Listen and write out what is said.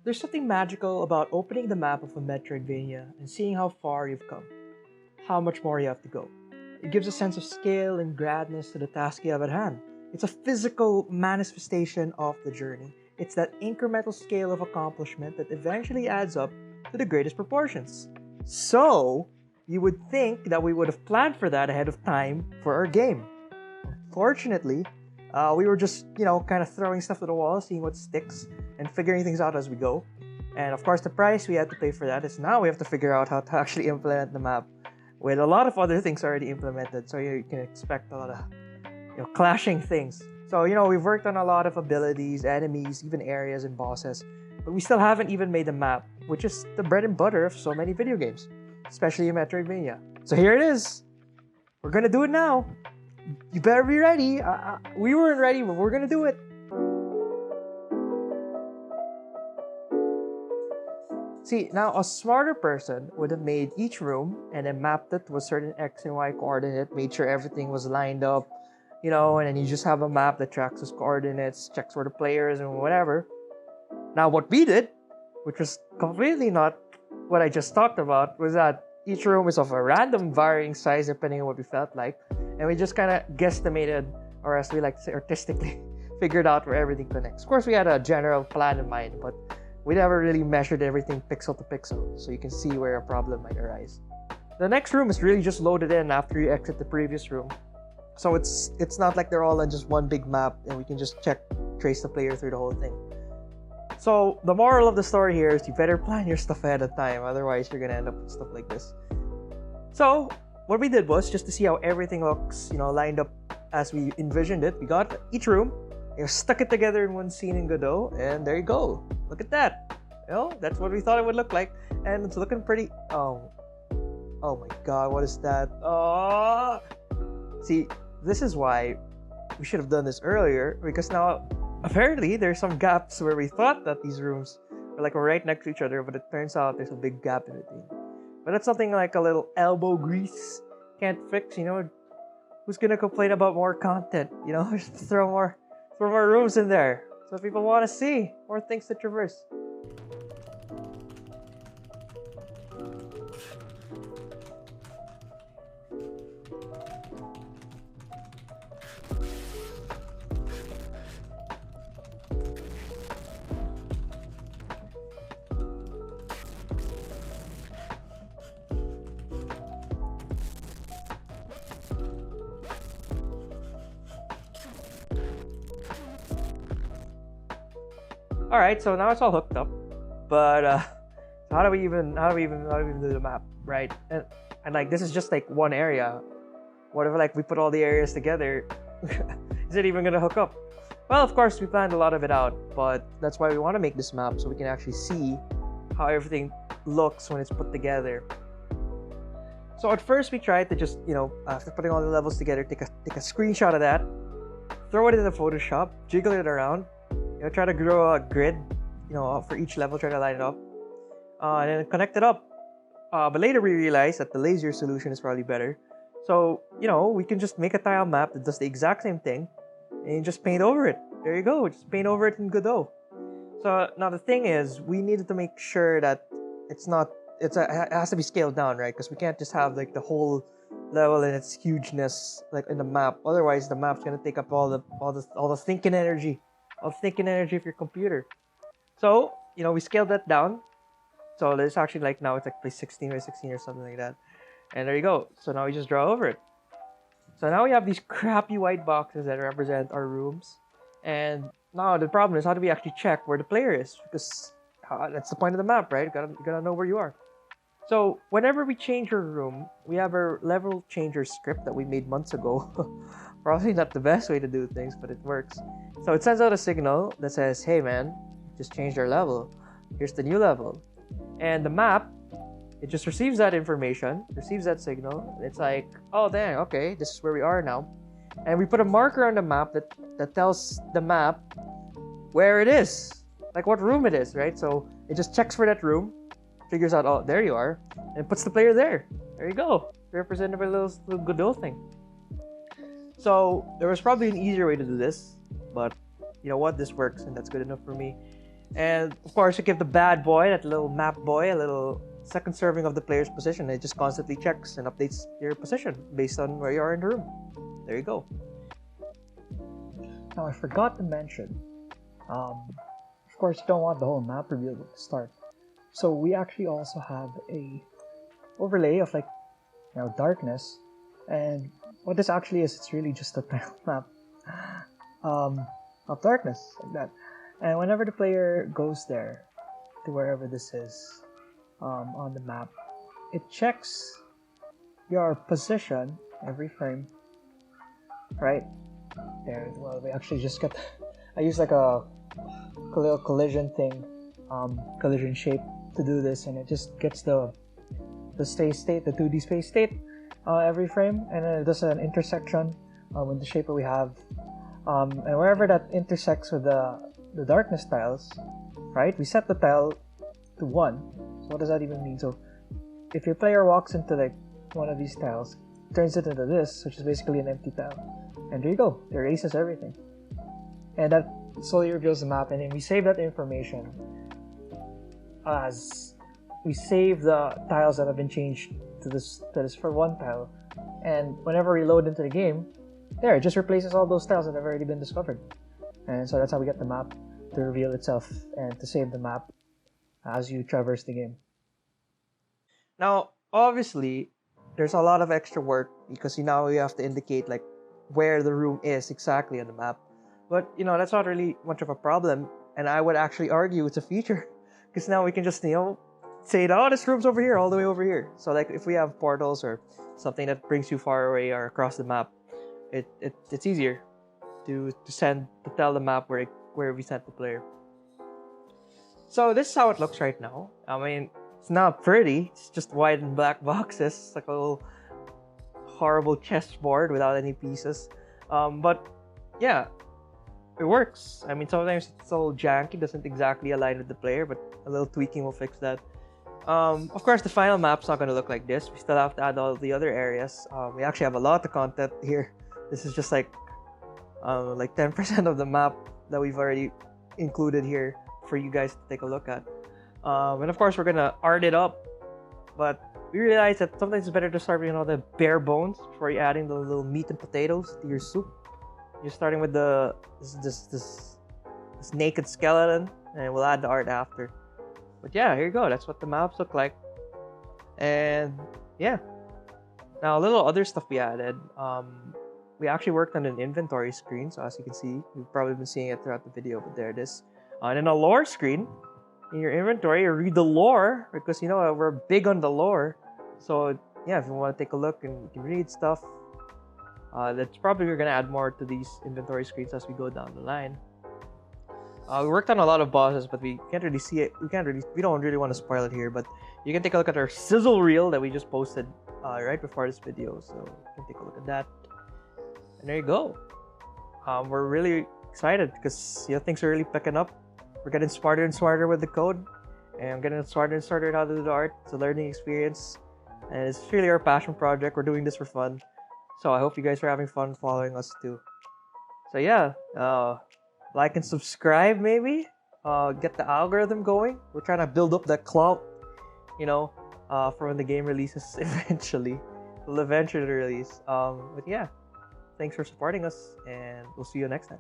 There's something magical about opening the map of a Metroidvania and seeing how far you've come, how much more you have to go. It gives a sense of scale and grandness to the task you have at hand. It's a physical manifestation of the journey. It's that incremental scale of accomplishment that eventually adds up to the greatest proportions. So, you would think that we would have planned for that ahead of time for our game. Fortunately, we were just, kind of throwing stuff to the wall, seeing what sticks, and figuring things out as we go. And of course, the price we had to pay for that is now we have to figure out how to actually implement the map with a lot of other things already implemented. So you can expect a lot of, clashing things. So, we've worked on a lot of abilities, enemies, even areas and bosses, but we still haven't even made the map, which is the bread and butter of so many video games, especially in Metroidvania. So here it is. We're gonna do it now. You better be ready. We weren't ready, but we're gonna do it. See, now a smarter person would have made each room and then mapped it to a certain X and Y coordinate, made sure everything was lined up, and then you just have a map that tracks those coordinates, checks where the player is and whatever. Now what we did, which was completely not what I just talked about, was that each room is of a random varying size depending on what we felt like. And we just kind of guesstimated, or as we like to say, artistically figured out where everything connects. Of course, we had a general plan in mind, but we never really measured everything pixel to pixel, so you can see where a problem might arise. The next room is really just loaded in after you exit the previous room. So it's not like they're all on just one big map, and we can just trace the player through the whole thing. So the moral of the story here is you better plan your stuff ahead of time, otherwise you're gonna end up with stuff like this. So what we did was just to see how everything looks, lined up as we envisioned it. We got each room, stuck it together in one scene in Godot, and there you go. Look at that. That's what we thought it would look like, and it's looking pretty. Oh my God, what is that? Oh, see, this is why we should have done this earlier, because now apparently there's some gaps where we thought that these rooms were right next to each other, but it turns out there's a big gap in between. But that's something like a little elbow grease can't fix, Who's gonna complain about more content? Just throw more rooms in there so people want to see more things to traverse. All right, so now it's all hooked up, but how do we even do the map, right? And this is just like one area. What if we put all the areas together? Is it even gonna hook up? Well, of course we planned a lot of it out, but that's why we want to make this map so we can actually see how everything looks when it's put together. So at first we tried to just after putting all the levels together, take a screenshot of that, throw it in the Photoshop, jiggle it around. Try to grow a grid, for each level, try to line it up, and then connect it up. But later we realized that the lazier solution is probably better. So, we can just make a tile map that does the exact same thing, and just paint over it. There you go, just paint over it in Godot. So now the thing is, we needed to make sure that it has to be scaled down, right? Because we can't just have the whole level in its hugeness in the map. Otherwise, the map's gonna take up all the thinking energy. Of your computer. So, we scaled that down. So there's actually now it's like 16 by 16 or something like that. And there you go. So now we just draw over it. So now we have these crappy white boxes that represent our rooms. And now the problem is, how do we actually check where the player is? Because that's the point of the map, right? You gotta know where you are. So whenever we change your room, we have our level changer script that we made months ago. Probably not the best way to do things, but it works. So it sends out a signal that says, hey man, just changed our level. Here's the new level. And the map, it just receives that information, receives that signal. And it's like, oh dang, okay, this is where we are now. And we put a marker on the map that tells the map where it is, what room it is, right? So it just checks for that room, figures out, oh, there you are, and puts the player there. There you go. Represented by a little Godot thing. So there was probably an easier way to do this, but you know what? This works, and that's good enough for me. And of course, you give the bad boy, that little map boy, a little second serving of the player's position. It just constantly checks and updates your position based on where you are in the room. There you go. Now I forgot to mention, of course you don't want the whole map revealed at the start. So we actually also have a overlay of like, darkness. And what this actually is, it's really just a tile map of darkness, like that. And whenever the player goes there, to wherever this is on the map, it checks your position every frame, right? There, well, we actually just got, I use like a little collision thing, collision shape to do this, and it just gets the space state, the 2D space state every frame, and then it does an intersection with the shape that we have, and wherever that intersects with the darkness tiles, right, we set the tile to 1. So what does that even mean? So if your player walks into like one of these tiles, turns it into this, which is basically an empty tile, and there you go, it erases everything. And that slowly reveals the map, and then we save that information as we save the tiles that have been changed to this for one tile, and whenever we load into the game, there, it just replaces all those tiles that have already been discovered. And so that's how we get the map to reveal itself and to save the map as you traverse the game. Now, obviously, there's a lot of extra work because now you have to indicate like where the room is exactly on the map. But that's not really much of a problem, and I would actually argue it's a feature because now we can just say, oh, this room's over here, all the way over here. So like if we have portals or something that brings you far away or across the map, it's easier to tell the map where we sent the player. So this is how it looks right now. I mean, it's not pretty. It's just white and black boxes. It's like a little horrible chessboard without any pieces. But yeah, it works. I mean, sometimes it's a little janky, doesn't exactly align with the player, but a little tweaking will fix that. Of course, the final map's not going to look like this. We still have to add all the other areas. We actually have a lot of content here. This is just like 10% of the map that we've already included here for you guys to take a look at. And of course, we're going to art it up. But we realize that sometimes it's better to start with the bare bones before you adding the little meat and potatoes to your soup. You're starting with this naked skeleton, and we'll add the art after. But yeah, here you go. That's what the maps look like. And yeah. Now, a little other stuff we added. We actually worked on an inventory screen. So as you can see, you've probably been seeing it throughout the video, but there it is. And then a lore screen. In your inventory, you read the lore because, we're big on the lore. So yeah, if you want to take a look and you can read stuff, that's probably we're going to add more to these inventory screens as we go down the line. We worked on a lot of bosses, but we can't really see it. We don't really want to spoil it here, but you can take a look at our sizzle reel that we just posted right before this video. So you can take a look at that. And there you go. We're really excited because things are really picking up. We're getting smarter and smarter with the code, and I'm getting smarter and smarter how to do the art. It's a learning experience, and it's really our passion project. We're doing this for fun, so I hope you guys are having fun following us too. So yeah, like and subscribe maybe. Get the algorithm going. We're trying to build up that clout, for when the game releases eventually. Will eventually release. But yeah, thanks for supporting us, and we'll see you next time.